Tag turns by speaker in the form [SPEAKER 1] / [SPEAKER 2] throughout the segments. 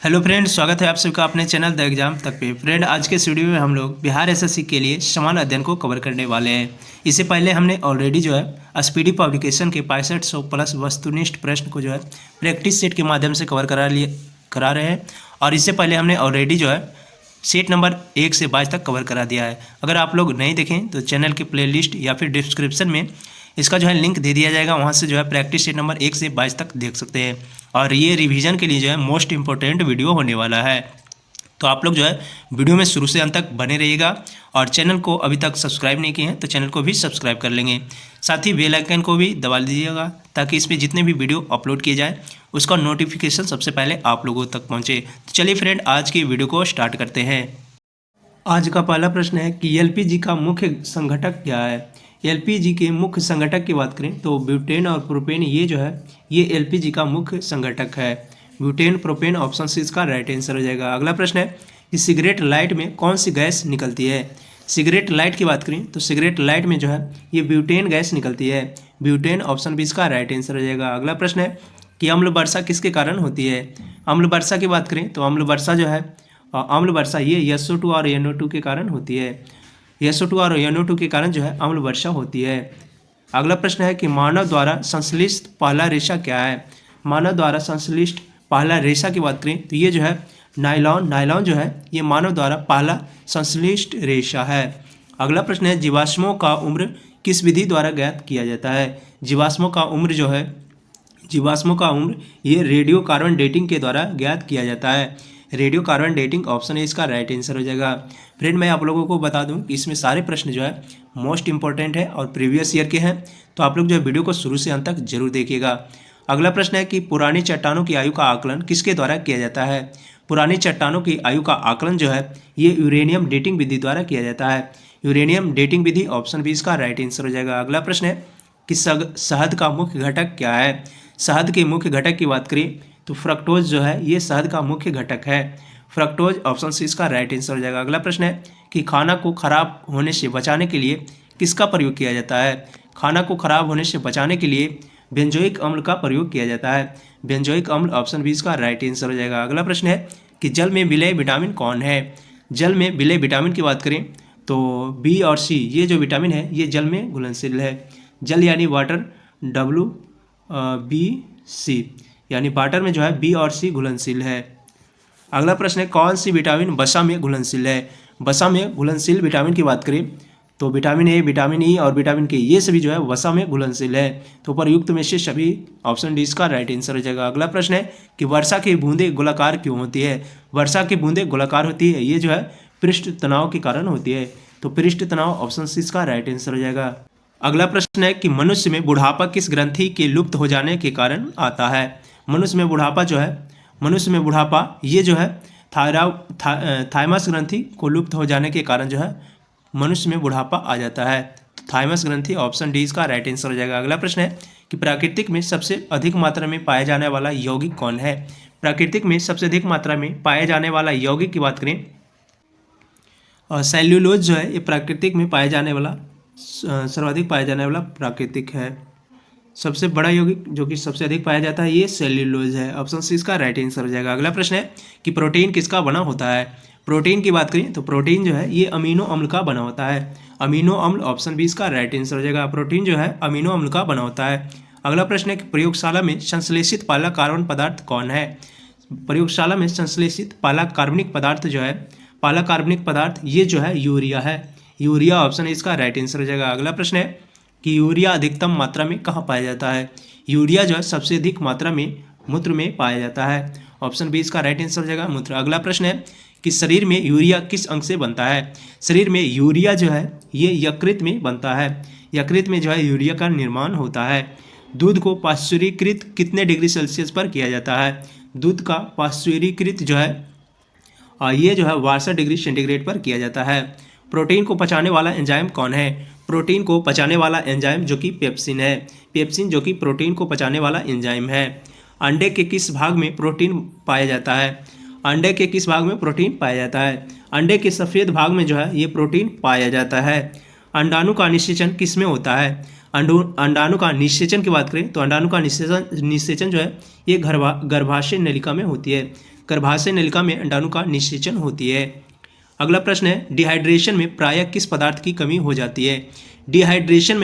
[SPEAKER 1] Hello friend, स्वागत है आप सभी का अपने चैनल द एग्जाम तक पे। फ्रेंड, आज के इस वीडियो में हम लोग बिहार एसएससी के लिए समान अध्ययन को कवर करने वाले हैं। इससे पहले हमने ऑलरेडी जो है स्पीडी पब्लिकेशन के 6500 प्लस वस्तुनिष्ठ प्रश्न को जो है प्रैक्टिस सेट के माध्यम से करा रहे हैं। और इससे पहले हमने ऑलरेडी जो है सेट नंबर 1 से 22 तक कवर करा दिया है। अगर आप लोग नहीं देखें तो चैनल के प्लेलिस्ट या फिर डिस्क्रिप्शन में इसका जो है लिंक दे दिया जाएगा, वहाँ से जो है प्रैक्टिस सेट नंबर 1 से 22 तक देख सकते हैं। और ये रिवीजन के लिए जो है मोस्ट इंपॉर्टेंट वीडियो होने वाला है, तो आप लोग जो है वीडियो में शुरू से अंत तक बने रहिएगा। और चैनल को अभी तक सब्सक्राइब नहीं किए हैं तो चैनल को भी सब्सक्राइब कर लेंगे, साथ ही बेल आइकन को भी दबा दीजिएगा ताकि इस पर जितने भी वीडियो अपलोड किए जाए उसका नोटिफिकेशन सबसे पहले आप लोगों तक पहुँचे। तो चलिए फ्रेंड, आज की वीडियो को स्टार्ट करते हैं। आज का पहला प्रश्न है कि एलपीजी का मुख्य संघटक क्या है। एलपीजी के मुख्य संघटक की बात करें तो ब्यूटेन और प्रोपेन ये जो है ये एलपीजी का मुख्य संघटक है। ब्यूटेन प्रोपेन ऑप्शन सी इसका राइट आंसर हो जाएगा। अगला प्रश्न है कि सिगरेट लाइट में कौन सी गैस निकलती है। सिगरेट लाइट की बात करें तो सिगरेट लाइट में जो है ये ब्यूटेन गैस निकलती है। ब्यूटेन ऑप्शन बी इसका राइट आंसर हो जाएगा। अगला प्रश्न है कि अम्ल वर्षा किसके कारण होती है। अम्ल वर्षा की बात करें तो अम्ल वर्षा जो है अम्ल वर्षा ये SO2 और NO2 के कारण होती है। SO2 और NO2 के कारण जो है अम्ल वर्षा होती है। अगला प्रश्न है कि मानव द्वारा संश्लिष्ट पहला रेशा क्या है। मानव द्वारा संश्लिष्ट पहला रेशा की बात करें तो ये जो है नायलॉन जो है ये मानव द्वारा पहला संश्लिष्ट रेशा है। अगला प्रश्न है जीवाश्मों का उम्र किस विधि द्वारा ज्ञात किया जाता है। जीवाश्मों का उम्र जो है ये रेडियो कार्बन डेटिंग के द्वारा ज्ञात किया जाता है। रेडियो कार्बन डेटिंग ऑप्शन है इसका राइट आंसर हो जाएगा। फ्रेंड, मैं आप लोगों को बता दूं कि इसमें सारे प्रश्न जो है मोस्ट इंपॉर्टेंट है और प्रीवियस ईयर के हैं, तो आप लोग जो है वीडियो को शुरू से अंत तक जरूर देखिएगा। अगला प्रश्न है कि पुरानी चट्टानों की आयु का आकलन किसके द्वारा किया जाता है। पुरानी चट्टानों की आयु का आकलन जो है ये यूरेनियम डेटिंग विधि द्वारा किया जाता है। यूरेनियम डेटिंग विधि ऑप्शन बी इसका राइट आंसर हो जाएगा। अगला प्रश्न है कि शहद का मुख्य घटक क्या है। शहद के मुख्य घटक की बात करें तो फ्रक्टोज जो है ये शहद का मुख्य घटक है। फ्रक्टोज ऑप्शन सी इसका राइट आंसर हो जाएगा। अगला प्रश्न है कि खाना को खराब होने से बचाने के लिए किसका प्रयोग किया जाता है। खाना को खराब होने से बचाने के लिए बेंजोइक अम्ल का प्रयोग किया जाता है। बेंजोइक अम्ल ऑप्शन बी इसका राइट आंसर हो जाएगा। अगला प्रश्न है कि जल में विलेय विटामिन कौन है। जल में विलेय विटामिन की बात करें तो बी और सी ये जो विटामिन है ये जल में घुलनशील है। जल यानी वाटर WBC यानी वाटर में जो है बी और सी घुलनशील है। अगला प्रश्न है कौन सी विटामिन वसा में घुलनशील है। वसा में घुलनशील विटामिन की बात करें तो विटामिन ए, विटामिन ई और विटामिन के ये सभी जो है वसा में घुलनशील है। तो उपरयुक्त में से सभी ऑप्शन डी इसका राइट आंसर हो जाएगा। अगला प्रश्न है कि वर्षा की बूंदें गोलाकार क्यों होती है। वर्षा की बूंदें गोलाकार होती है ये जो है पृष्ठ तनाव के कारण होती है। तो पृष्ठ तनाव ऑप्शन सी इसका राइट आंसर हो जाएगा। अगला प्रश्न है कि मनुष्य में बुढ़ापा किस ग्रंथि के लुप्त हो जाने के कारण आता है। मनुष्य में बुढ़ापा ये जो है थाइमस ग्रंथि को लुप्त हो जाने के कारण जो है मनुष्य में बुढ़ापा आ जाता है। तो थाइमस ग्रंथि ऑप्शन डी इसका राइट आंसर हो जाएगा। अगला प्रश्न है कि प्राकृतिक में सबसे अधिक मात्रा में पाया जाने वाला यौगिक कौन है। प्राकृतिक में सबसे अधिक मात्रा में पाया जाने वाला यौगिक की बात करें और सेल्यूलोज जो है ये प्राकृतिक में पाया जाने वाला सर्वाधिक पाया जाने वाला प्राकृतिक है। सबसे बड़ा यौगिक जो कि सबसे अधिक पाया जाता है ये सेल्यूलोज है। ऑप्शन सी इसका राइट आंसर हो जाएगा। अगला प्रश्न है कि प्रोटीन किसका बना होता है। प्रोटीन की बात करें तो प्रोटीन जो है ये अमीनो अम्ल का बना होता है। अमीनो अम्ल ऑप्शन बी इसका राइट आंसर हो जाएगा। प्रोटीन जो है अमीनो अम्ल का बना होता है। अगला प्रश्न है कि प्रयोगशाला में संश्लेषित पहला कार्बन पदार्थ कौन है। प्रयोगशाला में संश्लेषित पहला कार्बनिक पदार्थ जो है पहला कार्बनिक पदार्थ ये जो है यूरिया है। यूरिया ऑप्शन इसका राइट आंसर हो जाएगा। अगला प्रश्न है कि यूरिया अधिकतम मात्रा में कहाँ पाया जाता है। यूरिया जो है सबसे अधिक मात्रा में मूत्र में पाया जाता है। ऑप्शन बी इसका राइट आंसर हो जाएगा मूत्र। अगला प्रश्न है कि शरीर में यूरिया किस अंग से बनता है। शरीर में यूरिया जो है ये यकृत में बनता है। यकृत में जो है यूरिया का निर्माण होता है। दूध को पाश्चुरीकृत कितने डिग्री सेल्सियस पर किया जाता है। दूध का पाश्चुरीकृत जो है ये जो है 62 डिग्री सेंटीग्रेड पर किया जाता है। प्रोटीन को पचाने वाला एंजाइम कौन है। प्रोटीन को पचाने वाला एंजाइम जो कि पेप्सिन है। पेप्सिन जो कि प्रोटीन को पचाने वाला एंजाइम है। अंडे के किस भाग में प्रोटीन पाया जाता है। अंडे के किस भाग में प्रोटीन पाया जाता है। अंडे के सफ़ेद भाग में जो है ये प्रोटीन पाया जाता है। अंडाणु का निषेचन किस में होता है। अंडाणु का निषेचन की बात करें तो अंडाणु का निषेचन जो है ये गर्भाशय नलिका में होती है। गर्भाशय नलिका में अंडाणु का निषेचन होती है। अगला प्रश्न है डिहाइड्रेशन में प्रायः किस पदार्थ की कमी हो जाती है। डिहाइड्रेशन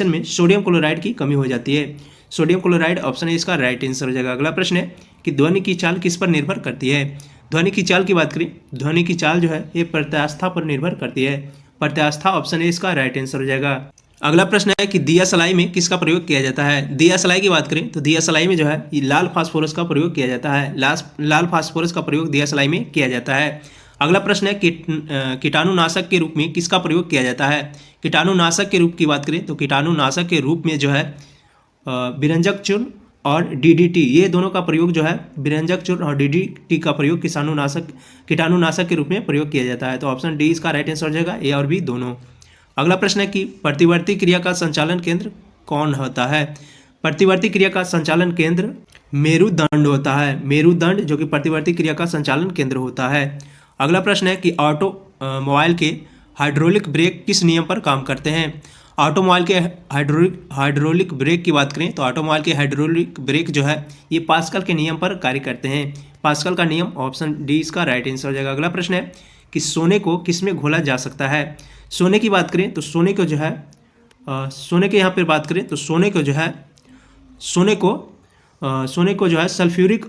[SPEAKER 1] में सोडियम क्लोराइड की कमी हो जाती है। सोडियम क्लोराइड ऑप्शन है इसका राइट आंसर हो जाएगा। अगला प्रश्न है कि ध्वनि की चाल किस पर निर्भर करती है। ध्वनि की चाल की बात करें, ध्वनि की चाल जो है ये प्रत्यास्था पर निर्भर करती है। प्रत्यास्था ऑप्शन है इसका राइट आंसर हो जाएगा। अगला प्रश्न है कि दिया सलाई में किसका प्रयोग किया जाता है। दिया सलाई की बात करें तो दिया सलाई में जो है ये लाल फास्फोरस का प्रयोग किया जाता है। लाल फास्फोरस का प्रयोग दिया सलाई में किया जाता है। अगला प्रश्न है कीटाणुनाशक के रूप में किसका प्रयोग किया जाता है। कीटाणुनाशक के रूप की बात करें तो कीटाणुनाशक के रूप में जो है विरंजक चूर्ण और डीडीटी, ये दोनों का प्रयोग जो है विरंजक चूर्ण और डीडीटी का प्रयोग कीटाणुनाशक के रूप में प्रयोग किया जाता है। तो ऑप्शन डी इसका राइट आंसर हो जाएगा, ए और बी दोनों। अगला प्रश्न है कि प्रतिवर्ती क्रिया का संचालन केंद्र कौन होता है। प्रतिवर्ती क्रिया का संचालन केंद्र मेरुदंड होता है। मेरुदंड जो कि प्रतिवर्ती क्रिया का संचालन केंद्र होता है। अगला प्रश्न है कि ऑटोमोबाइल के हाइड्रोलिक ब्रेक किस नियम पर काम करते हैं। ऑटोमोबाइल के हाइड्रोलिक ब्रेक की बात करें तो ऑटोमोबाइल के हाइड्रोलिक ब्रेक जो है ये पास्कल के नियम पर कार्य करते हैं। पास्कल का नियम ऑप्शन डी इसका राइट आंसर हो जाएगा। अगला प्रश्न है कि सोने को किस में घोला जा सकता है। सोने की बात करें तो सोने को जो है सोने के यहाँ पर बात करें तो सोने को जो है सल्फ्यूरिक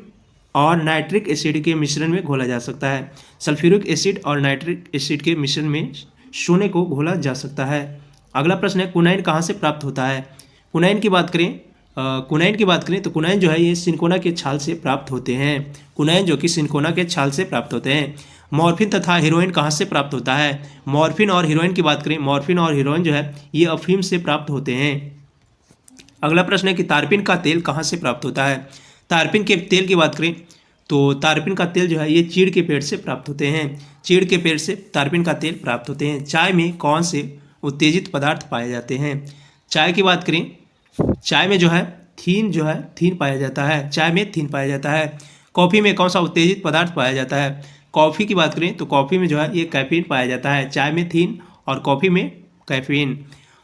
[SPEAKER 1] और नाइट्रिक एसिड के मिश्रण में घोला जा सकता है। सल्फ्यूरिक एसिड और नाइट्रिक एसिड के मिश्रण में सोने को घोला जा सकता है। अगला प्रश्न है कुनाइन कहाँ से प्राप्त होता है। कुनाइन की बात करें तो कुनाइन जो है ये सिनकोना के छाल से प्राप्त होते हैं। कुनाइन जो कि सिनकोना के छाल से प्राप्त होते हैं। मॉर्फिन तथा हीरोइन कहाँ से प्राप्त होता है। मॉर्फिन और हीरोइन की बात करें, मॉर्फिन और हीरोइन जो है ये अफीम से प्राप्त होते हैं। अगला प्रश्न है कि तारपीन का तेल कहाँ से प्राप्त होता है। तारपीन के तेल की बात करें तो तारपीन का तेल जो है ये चीड़ के पेड़ से प्राप्त होते हैं। चीड़ के पेड़ से तारपीन का तेल प्राप्त होते हैं। चाय में कौन से उत्तेजित पदार्थ पाए जाते हैं। चाय की बात करें, चाय में जो है थीन पाया जाता है। चाय में थीन पाया जाता है। कॉफ़ी में कौन सा उत्तेजित पदार्थ पाया जाता है। कॉफ़ी की बात करें तो कॉफ़ी में जो है ये कैफीन पाया जाता है। चाय में थीन और कॉफ़ी में कैफीन।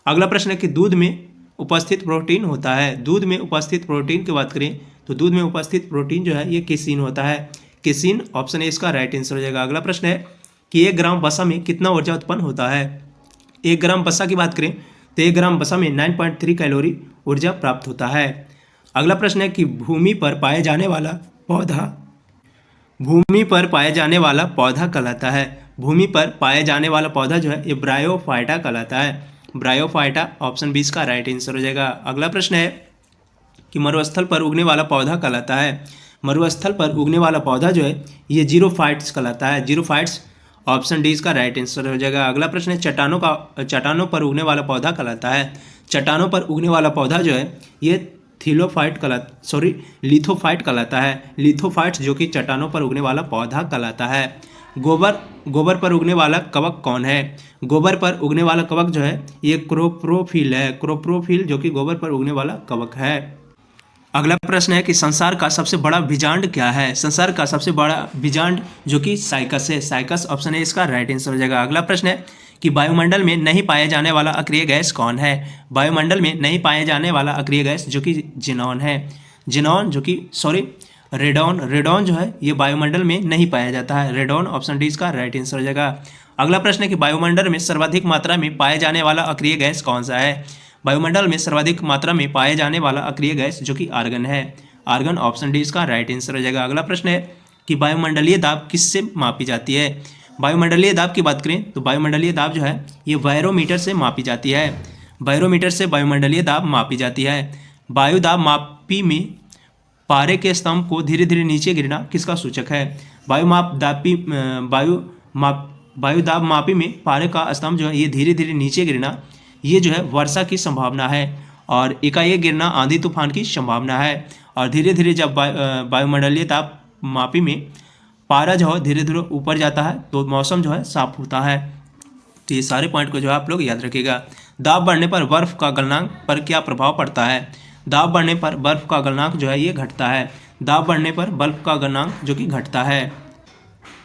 [SPEAKER 1] अगला प्रश्न है कि दूध में उपस्थित प्रोटीन होता है। दूध में उपस्थित प्रोटीन की बात करें तो दूध में उपस्थित प्रोटीन जो है ये केसीन होता है। केसीन ऑप्शन है इसका राइट आंसर हो जाएगा। अगला प्रश्न है कि 1 ग्राम वसा में कितना ऊर्जा उत्पन्न होता है। 1 ग्राम वसा की बात करें तो 1 ग्राम वसा में 9.3 कैलोरी ऊर्जा प्राप्त होता है। अगला प्रश्न है कि भूमि पर पाया जाने वाला पौधा कहलाता है। भूमि पर पाया जाने वाला पौधा जो है ये ब्रायोफाइटा कहलाता है। ब्रायोफाइटा ऑप्शन 20 का राइट आंसर हो जाएगा। अगला प्रश्न है कि मरुस्थल पर उगने वाला पौधा कहलाता है। मरुस्थल पर उगने वाला पौधा जो है ये जीरोफाइट्स कहलाता है। जीरोफाइट्स ऑप्शन डी इसका राइट आंसर हो जाएगा। अगला प्रश्न है चट्टानों पर उगने वाला पौधा कहलाता है। चट्टानों पर उगने वाला पौधा जो है ये लिथोफाइट कहलाता है। लिथोफाइट्स जो कि चट्टानों पर उगने वाला पौधा कहलाता है। गोबर पर उगने वाला कवक कौन है। गोबर पर उगने वाला कवक जो है ये क्रोप्रोफिल है। क्रोप्रोफिल जो कि गोबर पर उगने वाला कवक है। अगला प्रश्न है कि संसार का सबसे बड़ा बीजांड क्या है। संसार का सबसे बड़ा बीजांड जो कि साइकस है। साइकस ऑप्शन है इसका राइट आंसर हो जाएगा। अगला प्रश्न है कि वायुमंडल में नहीं पाए जाने वाला अक्रिय गैस कौन है। वायुमंडल में नहीं पाए जाने वाला अक्रिय गैस जो कि जिनॉन है। रेडॉन जो है ये वायुमंडल में नहीं पाया जाता है। रेडॉन ऑप्शन डी इसका राइट आंसर हो जाएगा। अगला प्रश्न है कि वायुमंडल में सर्वाधिक मात्रा में पाए जाने वाला अक्रिय गैस कौन सा है। वायुमंडल में सर्वाधिक मात्रा में पाए जाने वाला अक्रिय गैस जो कि आर्गन है। आर्गन ऑप्शन डी इसका राइट आंसर हो जाएगा। अगला प्रश्न है कि वायुमंडलीय दाब किससे मापी जाती है। वायुमंडलीय दाब की बात करें तो वायुमंडलीय दाब जो है ये बैरोमीटर से मापी जाती है। बैरोमीटर से वायुमंडलीय दाब मापी जाती है। वायु दाब मापी में पारे के स्तंभ को धीरे धीरे नीचे गिरना किसका सूचक है। वायु दाब मापी में पारे का स्तंभ जो है ये धीरे धीरे नीचे गिरना ये जो है वर्षा की संभावना है और एकाएक गिरना आंधी तूफान की संभावना है। और धीरे धीरे जब वायुमंडलीय ताप मापी में पारा जो है धीरे धीरे ऊपर जाता है तो मौसम जो है साफ होता है। तो ये सारे पॉइंट को जो है आप लोग याद रखिएगा। दाब बढ़ने पर बर्फ का गलनांक पर क्या प्रभाव पड़ता है। दाब बढ़ने पर बर्फ का गलनांक जो है ये घटता है। दाब बढ़ने पर बर्फ का गलनांक जो कि घटता है।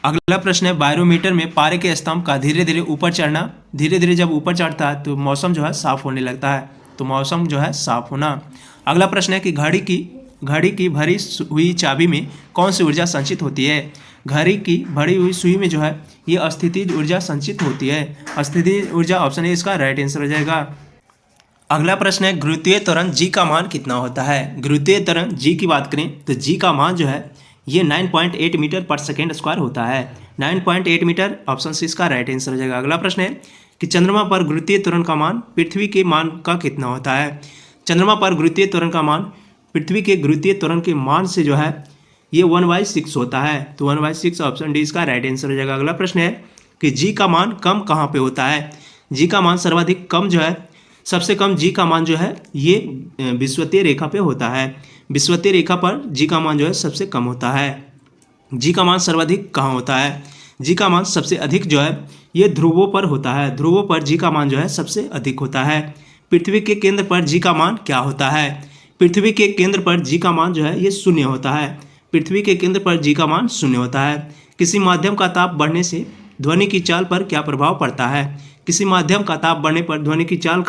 [SPEAKER 1] अगला प्रश्न है बैरोमीटर में पारे के स्तंभ का धीरे धीरे ऊपर चढ़ना। धीरे धीरे जब ऊपर चढ़ता है तो मौसम जो है साफ होने लगता है। तो मौसम जो है साफ होना। अगला प्रश्न है कि घड़ी की घड़ी की भरी हुई चाबी में कौन सी ऊर्जा संचित होती है? घड़ी की भरी हुई सुई में जो है ये अस्थितिज ऊर्जा संचित होती है। अस्थितिज ऊर्जा ऑप्शन ए इसका राइट आंसर हो जाएगा। अगला प्रश्न है गुरुत्वीय त्वरण जी का मान कितना होता है? गुरुत्वीय त्वरण जी की बात करें तो जी का मान जो है ये 9.8 मीटर पर सेकेंड स्क्वायर होता है। 9.8 मीटर ऑप्शन सी इसका राइट आंसर हो जाएगा। अगला प्रश्न है कि चंद्रमा पर गुरुत्वीय त्वरण का मान पृथ्वी के मान का कितना होता है? चंद्रमा पर गुरुत्वीय त्वरण का मान पृथ्वी के गुरुत्वीय त्वरण के मान से जो है ये 1/6 होता है। तो 1/6 ऑप्शन डी इसका राइट आंसर हो जाएगा। अगला प्रश्न है कि जी का मान कम कहाँ पे होता है? जी का मान सर्वाधिक कम जो है सबसे कम जी का मान जो है ये विषुवतीय रेखा पे होता है। विषुवतीय रेखा पर जी का मान जो है सबसे कम होता है। जी का मान सर्वाधिक कहाँ होता है? जी का मान सबसे अधिक जो है ये ध्रुवों पर होता है। ध्रुवों पर जी का मान जो है सबसे अधिक होता है। पृथ्वी के केंद्र पर जी का मान क्या होता है? पृथ्वी के केंद्र पर जी का मान जो है ये शून्य होता है। पृथ्वी के केंद्र पर जी का मान शून्य होता है। किसी माध्यम का ताप बढ़ने से ध्वनि की चाल पर क्या प्रभाव पड़ता है? किसी माध्यम का ताप बढ़ने पर ध्वनि की चाल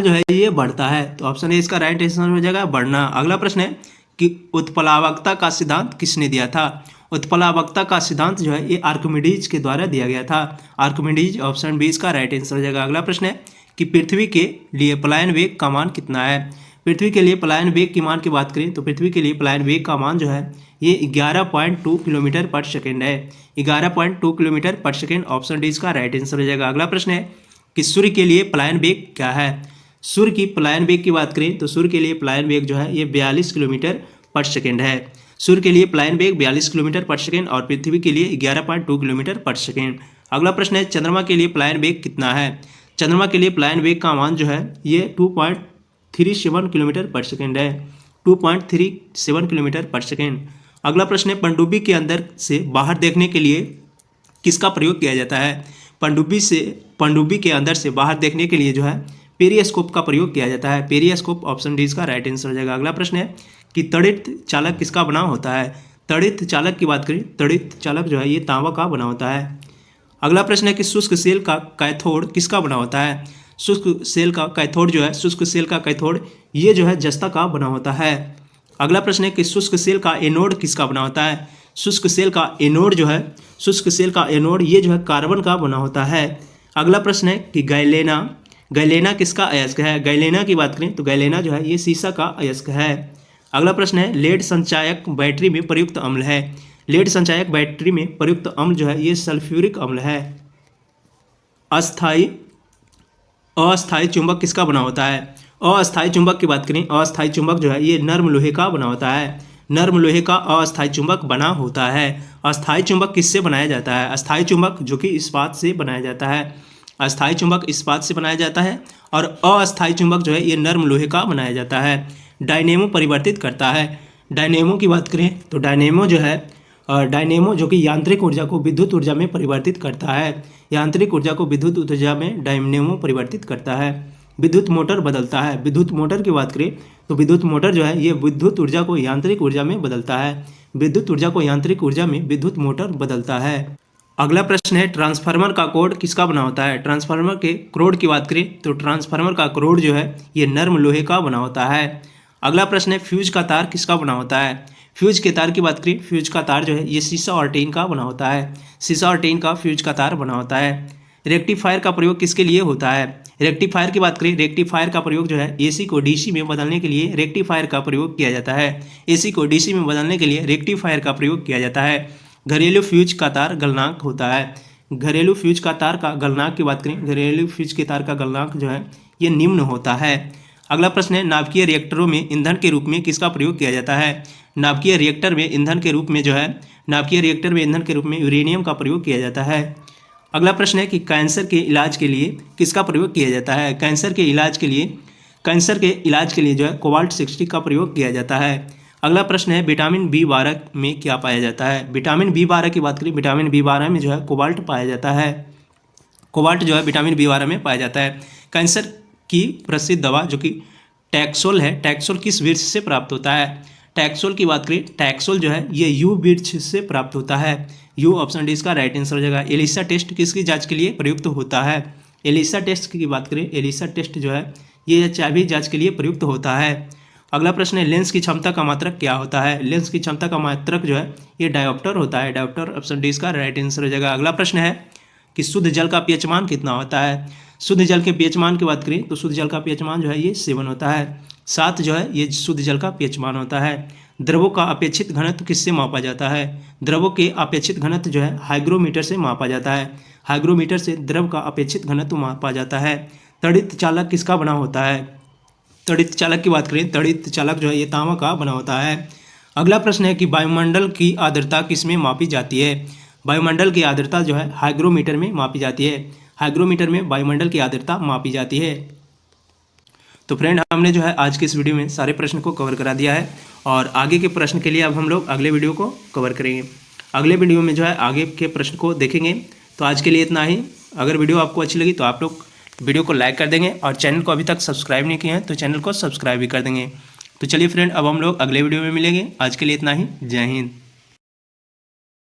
[SPEAKER 1] जो है ये बढ़ता है। तो ऑप्शन ए इसका राइट आंसर हो जाएगा बढ़ना। अगला प्रश्न है कि उत्प्लावकता का सिद्धांत किसने दिया था? उत्प्लावकता का सिद्धांत जो है ये आर्किमिडीज के द्वारा दिया गया था। आर्किमिडीज ऑप्शन बी इसका राइट आंसर हो जाएगा। अगला प्रश्न है कि पृथ्वी के लिए पलायन वेग का मान कितना है? पृथ्वी के लिए पलायन वेग की मान की बात करें तो पृथ्वी के लिए पलायन वेग का मान जो है ये 11.2 किलोमीटर पर सेकेंड है। 11.2 किलोमीटर पर सेकेंड ऑप्शन डी इसका राइट आंसर हो जाएगा। अगला प्रश्न है कि सूर्य के लिए पलायन वेग क्या है? सूर्य की पलायन वेग की बात करें तो सूर्य के लिए पलायन वेग जो है ये 42 किलोमीटर पर सेकेंड है। सूर्य के लिए पलायन वेग 42 किलोमीटर पर सेकेंड और पृथ्वी के लिए 11.2 किलोमीटर पर सेकेंड। अगला प्रश्न है चंद्रमा के लिए पलायन वेग कितना है? चंद्रमा के लिए पलायन वेग का मान जो है ये 2.37 किलोमीटर पर सेकेंड है। 2.37 किलोमीटर पर सेकेंड। अगला प्रश्न है पनडुब्बी के अंदर से बाहर देखने के लिए किसका प्रयोग किया जाता है? पनडुब्बी के अंदर से बाहर देखने के लिए जो है पेरिस्कोप का प्रयोग किया जाता है। पेरिस्कोप ऑप्शन डी इसका राइट आंसर हो जाएगा। अगला प्रश्न है कि तड़ित चालक किसका बना होता है? तड़ित चालक की बात करें तड़ित चालक जो है ये तांबा का बना होता है। अगला प्रश्न है कि शुष्क सेल का कैथोड किसका बना होता है? शुष्क सेल का कैथोड जो है शुष्क सेल का कैथोड ये जो है जस्ता का बना होता है। अगला प्रश्न है कि शुष्क सेल का एनोड किसका बना होता है? शुष्क सेल का एनोड जो है शुष्क सेल का एनोड ये जो है कार्बन का बना होता है। अगला प्रश्न है कि गैलेना किसका अयस्क है? गैलेना की बात करें तो गैलेना जो है ये सीसा का अयस्क है। अगला प्रश्न है लेड संचायक बैटरी में प्रयुक्त अम्ल है। लेड संचायक बैटरी में प्रयुक्त अम्ल जो है ये सल्फ्यूरिक अम्ल है। अस्थायी चुंबक किसका बना होता है? अस्थायी चुंबक की बात करें अस्थायी चुंबक जो है ये नर्म लोहे का बना होता है। नर्म लोहे का अस्थायी चुंबक बना होता है। अस्थायी चुंबक किससे बनाया जाता है? अस्थायी चुंबक जो कि इस्पात से बनाया जाता है। अस्थायी चुंबक इस्पात से बनाया जाता है और अस्थायी चुंबक जो है ये नर्म लोहे का बनाया जाता है। डायनेमो परिवर्तित करता है। डायनेमो की बात करें तो डायनेमो जो कि यांत्रिक ऊर्जा को विद्युत ऊर्जा में परिवर्तित करता है। यांत्रिक ऊर्जा को विद्युत ऊर्जा में डायनेमो परिवर्तित करता है। विद्युत मोटर बदलता है। विद्युत मोटर की बात करें तो विद्युत मोटर जो है ये विद्युत ऊर्जा को यांत्रिक ऊर्जा में बदलता है। विद्युत ऊर्जा को यांत्रिक ऊर्जा में विद्युत मोटर बदलता है। अगला प्रश्न है ट्रांसफार्मर का कोड किसका बना होता है? ट्रांसफार्मर के क्रोड की बात करें तो ट्रांसफार्मर का क्रोड जो है ये नर्म लोहे का बना होता है। अगला प्रश्न है फ्यूज का तार किसका बना होता है? फ्यूज के तार की बात करें फ्यूज का तार जो है ये शीशा और टीन का बना होता है। शीशा और टीन का फ्यूज का तार बना होता है। रेक्टिफायर का प्रयोग किसके लिए होता है? रेक्टिफायर की बात करें रेक्टिफायर का प्रयोग जो है एसी को डीसी में बदलने के लिए रेक्टिफायर का प्रयोग किया जाता है। एसी को डीसी में बदलने के लिए रेक्टिफायर का प्रयोग किया जाता है। घरेलू फ्यूज का तार गलनांक होता है। घरेलू फ्यूज का तार का गलनांक की बात करें घरेलू फ्यूज के तार का गलनांक जो है ये निम्न होता है। अगला प्रश्न है नाभिकीय रिएक्टरों में ईंधन के रूप में किसका प्रयोग किया जाता है? नाभिकीय रिएक्टर में ईंधन के रूप में जो है नाभिकीय रिएक्टर में ईंधन के रूप में यूरेनियम का प्रयोग किया जाता है। अगला प्रश्न है कि कैंसर के इलाज के लिए किसका प्रयोग किया जाता है? कैंसर के इलाज के लिए जो है कोबाल्ट-60 का प्रयोग किया जाता है। अगला प्रश्न है विटामिन B12 में क्या पाया जाता है? विटामिन B12 की बात करें विटामिन B12 में जो है कोबाल्ट पाया जाता है। कोबाल्ट जो है विटामिन B12 में पाया जाता है। कैंसर की प्रसिद्ध दवा जो कि टैक्सोल है टैक्सोल किस वृक्ष से प्राप्त होता है? टैक्सोल की बात करें टैक्सोल जो है ये यू वृक्ष से प्राप्त होता है। यू ऑप्शन डी इसका राइट आंसर हो जाएगा। एलिसा टेस्ट किसकी जांच के लिए प्रयुक्त होता है? एलिसा टेस्ट की बात करें एलिसा टेस्ट जो है ये HIV जांच के लिए प्रयुक्त होता है। अगला प्रश्न है लेंस की क्षमता का मात्रक क्या होता है। लेंस की क्षमता का मात्रक जो है ये डायोप्टर होता है। डायोप्टर ऑप्शन डी इसका राइट आंसर हो जाएगा। अगला प्रश्न है कि शुद्ध जल का पीएच मान कितना होता है। शुद्ध जल के पीएच मान की बात करें तो शुद्ध जल का पीएच मान जो है ये 7 होता है। 7 जो है ये शुद्ध जल का पीएच मान होता है। द्रवों का अपेक्षित घनत्व किससे मापा जाता है। द्रवों के अपेक्षित घनत्व जो है हाइग्रोमीटर से मापा जाता है। हाइग्रोमीटर से द्रव का अपेक्षित घनत्व मापा जाता है। तड़ित चालक किसका बना होता है। तड़ित चालक की बात करें तड़ित चालक जो है ये तांबा का बना होता है। अगला प्रश्न है कि वायुमंडल की आर्द्रता किसमें मापी जाती है। वायुमंडल की आर्द्रता जो है हाइग्रोमीटर में मापी जाती है। हाइग्रोमीटर में वायुमंडल की आर्द्रता मापी जाती है। तो फ्रेंड हमने जो है आज के इस वीडियो में सारे प्रश्न को कवर करा दिया है और आगे के प्रश्न के लिए अब हम लोग अगले वीडियो को कवर करेंगे। अगले वीडियो में जो है आगे के प्रश्न को देखेंगे। तो आज के लिए इतना ही। अगर वीडियो आपको अच्छी लगी तो आप लोग वीडियो को लाइक कर देंगे और चैनल को अभी तक सब्सक्राइब नहीं किए हैं तो चैनल को सब्सक्राइब भी कर देंगे। तो चलिए फ्रेंड अब हम लोग अगले वीडियो में मिलेंगे। आज के लिए इतना ही। जय हिंद।